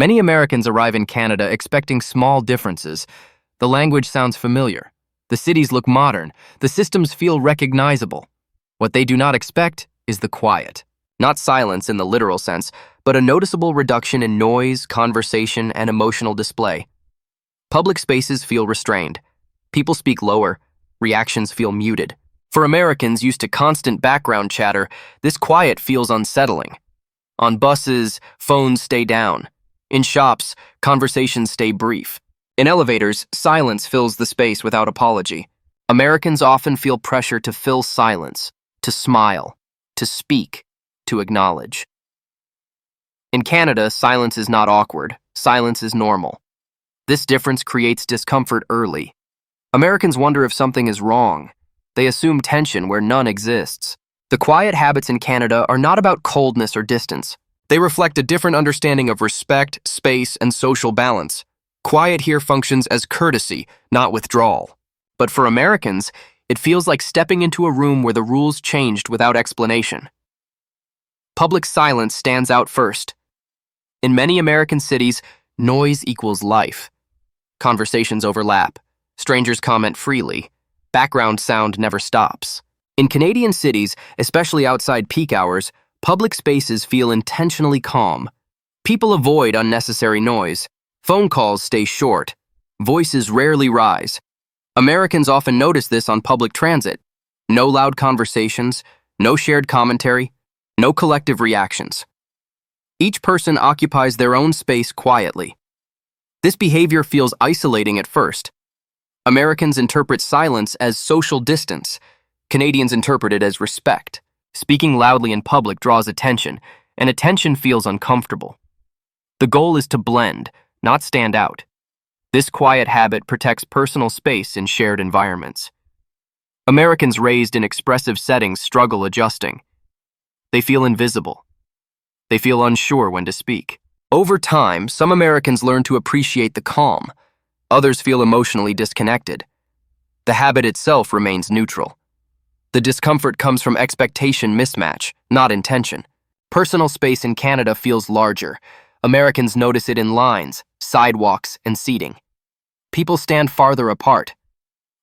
Many Americans arrive in Canada expecting small differences. The language sounds familiar. The cities look modern. The systems feel recognizable. What they do not expect is the quiet. Not silence in the literal sense, but a noticeable reduction in noise, conversation, and emotional display. Public spaces feel restrained. People speak lower. Reactions feel muted. For Americans used to constant background chatter, this quiet feels unsettling. On buses, phones stay down. In shops, conversations stay brief. In elevators, silence fills the space without apology. Americans often feel pressure to fill silence, to smile, to speak, to acknowledge. In Canada, silence is not awkward. Silence is normal. This difference creates discomfort early. Americans wonder if something is wrong. They assume tension where none exists. The quiet habits in Canada are not about coldness or distance. They reflect a different understanding of respect, space, and social balance. Quiet here functions as courtesy, not withdrawal. But for Americans, it feels like stepping into a room where the rules changed without explanation. Public silence stands out first. In many American cities, noise equals life. Conversations overlap. Strangers comment freely. Background sound never stops. In Canadian cities, especially outside peak hours, public spaces feel intentionally calm. People avoid unnecessary noise. Phone calls stay short. Voices rarely rise. Americans often notice this on public transit. No loud conversations, no shared commentary, no collective reactions. Each person occupies their own space quietly. This behavior feels isolating at first. Americans interpret silence as social distance. Canadians interpret it as respect. Speaking loudly in public draws attention, and attention feels uncomfortable. The goal is to blend, not stand out. This quiet habit protects personal space in shared environments. Americans raised in expressive settings struggle adjusting. They feel invisible. They feel unsure when to speak. Over time, some Americans learn to appreciate the calm. Others feel emotionally disconnected. The habit itself remains neutral. The discomfort comes from expectation mismatch, not intention. Personal space in Canada feels larger. Americans notice it in lines, sidewalks, and seating. People stand farther apart.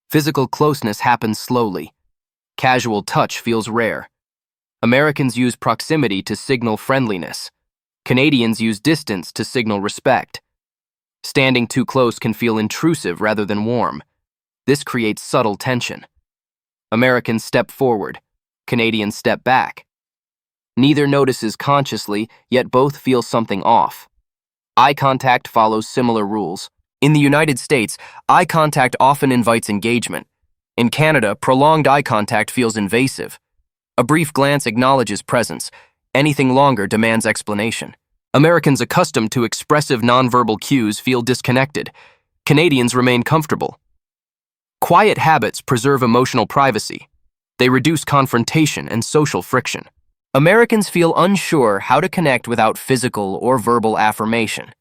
Physical closeness happens slowly. Casual touch feels rare. Americans use proximity to signal friendliness. Canadians use distance to signal respect. Standing too close can feel intrusive rather than warm. This creates subtle tension. Americans step forward. Canadians step back. Neither notices consciously, yet both feel something off. Eye contact follows similar rules. In the United States, eye contact often invites engagement. In Canada, prolonged eye contact feels invasive. A brief glance acknowledges presence. Anything longer demands explanation. Americans accustomed to expressive nonverbal cues feel disconnected. Canadians remain comfortable. Quiet habits preserve emotional privacy. They reduce confrontation and social friction. Americans feel unsure how to connect without physical or verbal affirmation.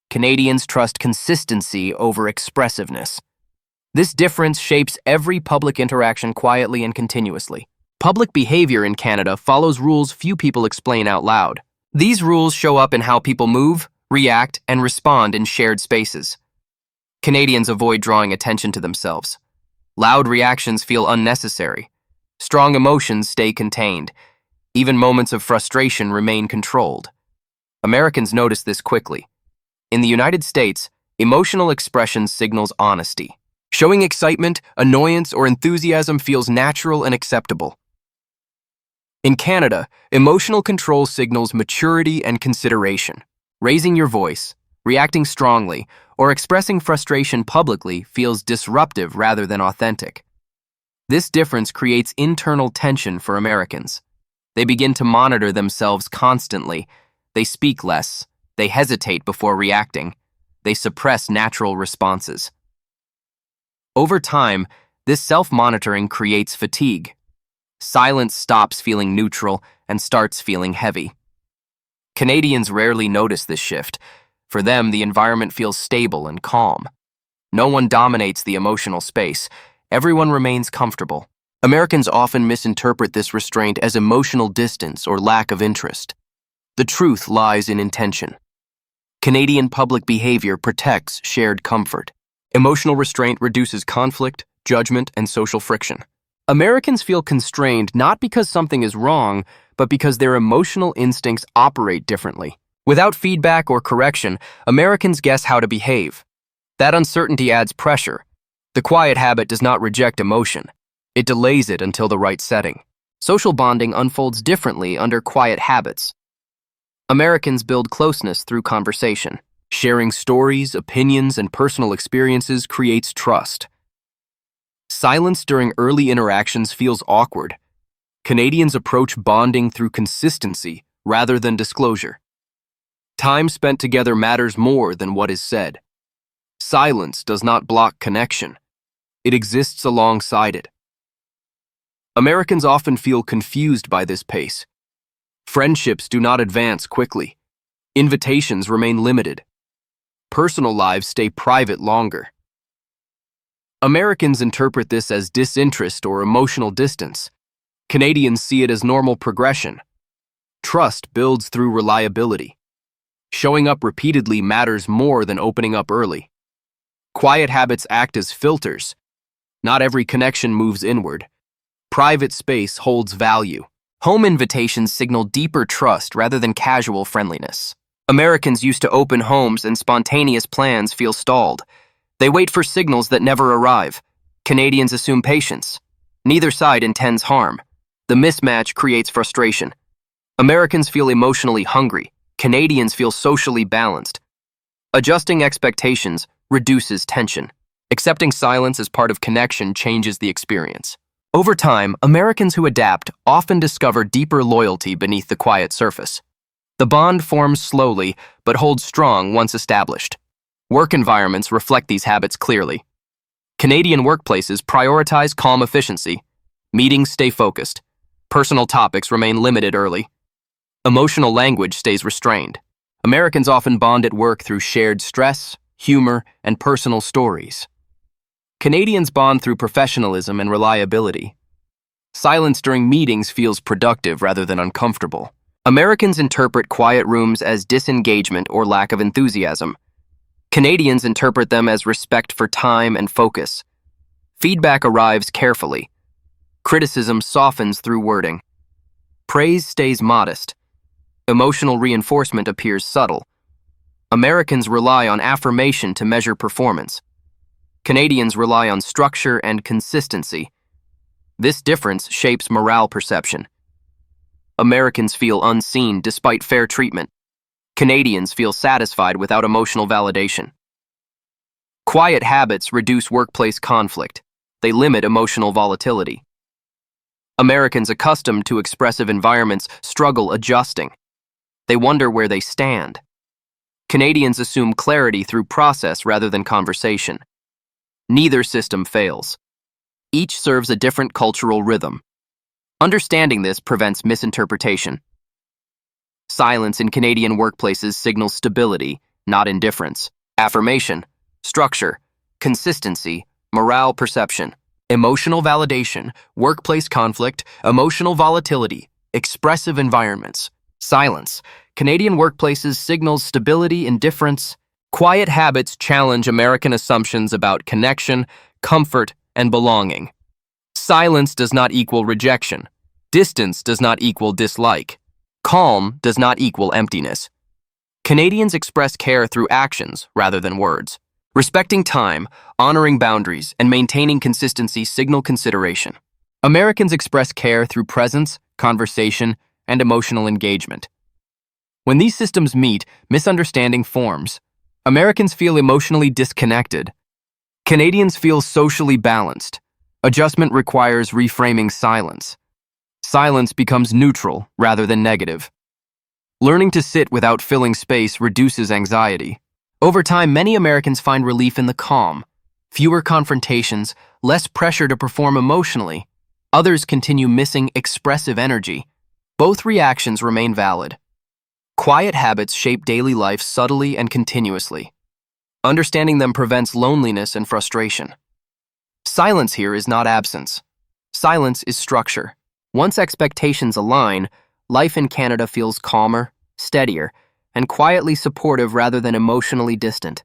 Canadians trust consistency over expressiveness. This difference shapes every public interaction quietly and continuously. Public behavior in Canada follows rules few people explain out loud. These rules show up in how people move, react, and respond in shared spaces. Canadians avoid drawing attention to themselves. Loud reactions feel unnecessary. Strong emotions stay contained. Even moments of frustration remain controlled. Americans notice this quickly. In the United States, emotional expression signals honesty. Showing excitement, annoyance, or enthusiasm feels natural and acceptable. In Canada, emotional control signals maturity and consideration. Raising your voice, reacting strongly, or expressing frustration publicly feels disruptive rather than authentic. This difference creates internal tension for Americans. They begin to monitor themselves constantly. They speak less. They hesitate before reacting. They suppress natural responses. Over time, this self-monitoring creates fatigue. Silence stops feeling neutral and starts feeling heavy. Canadians rarely notice this shift. For them, the environment feels stable and calm. No one dominates the emotional space. Everyone remains comfortable. Americans often misinterpret this restraint as emotional distance or lack of interest. The truth lies in intention. Canadian public behavior protects shared comfort. Emotional restraint reduces conflict, judgment, and social friction. Americans feel constrained not because something is wrong, but because their emotional instincts operate differently. Without feedback or correction, Americans guess how to behave. That uncertainty adds pressure. The quiet habit does not reject emotion. It delays it until the right setting. Social bonding unfolds differently under quiet habits. Americans build closeness through conversation. Sharing stories, opinions, and personal experiences creates trust. Silence during early interactions feels awkward. Canadians approach bonding through consistency rather than disclosure. Time spent together matters more than what is said. Silence does not block connection. It exists alongside it. Americans often feel confused by this pace. Friendships do not advance quickly. Invitations remain limited. Personal lives stay private longer. Americans interpret this as disinterest or emotional distance. Canadians see it as normal progression. Trust builds through reliability. Showing up repeatedly matters more than opening up early. Quiet habits act as filters. Not every connection moves inward. Private space holds value. Home invitations signal deeper trust rather than casual friendliness. Americans used to open homes and spontaneous plans feel stalled. They wait for signals that never arrive. Canadians assume patience. Neither side intends harm. The mismatch creates frustration. Americans feel emotionally hungry. Canadians feel socially balanced. Adjusting expectations reduces tension. Accepting silence as part of connection changes the experience. Over time, Americans who adapt often discover deeper loyalty beneath the quiet surface. The bond forms slowly, but holds strong once established. Work environments reflect these habits clearly. Canadian workplaces prioritize calm efficiency. Meetings stay focused. Personal topics remain limited early. Emotional language stays restrained. Americans often bond at work through shared stress, humor, and personal stories. Canadians bond through professionalism and reliability. Silence during meetings feels productive rather than uncomfortable. Americans interpret quiet rooms as disengagement or lack of enthusiasm. Canadians interpret them as respect for time and focus. Feedback arrives carefully. Criticism softens through wording. Praise stays modest. Emotional reinforcement appears subtle. Americans rely on affirmation to measure performance. Canadians rely on structure and consistency. This difference shapes morale perception. Americans feel unseen despite fair treatment. Canadians feel satisfied without emotional validation. Quiet habits reduce workplace conflict. They limit emotional volatility. Americans accustomed to expressive environments struggle adjusting. They wonder where they stand. Canadians assume clarity through process rather than conversation. Neither system fails. Each serves a different cultural rhythm. Understanding this prevents misinterpretation. Silence in Canadian workplaces signals stability, not indifference. Affirmation, structure, consistency, morale perception, emotional validation, workplace conflict, emotional volatility, expressive environments. Silence. Canadian workplaces signals stability, indifference. Quiet habits challenge American assumptions about connection, comfort, and belonging. Silence does not equal rejection. Distance does not equal dislike. Calm does not equal emptiness. Canadians express care through actions rather than words. Respecting time, honoring boundaries, and maintaining consistency signal consideration. Americans express care through presence, conversation, and emotional engagement. When these systems meet, misunderstanding forms. Americans feel emotionally disconnected. Canadians feel socially balanced. Adjustment requires reframing silence. Silence becomes neutral rather than negative. Learning to sit without filling space reduces anxiety. Over time, many Americans find relief in the calm. Fewer confrontations, less pressure to perform emotionally. Others continue missing expressive energy. Both reactions remain valid. Quiet habits shape daily life subtly and continuously. Understanding them prevents loneliness and frustration. Silence here is not absence. Silence is structure. Once expectations align, life in Canada feels calmer, steadier, and quietly supportive rather than emotionally distant.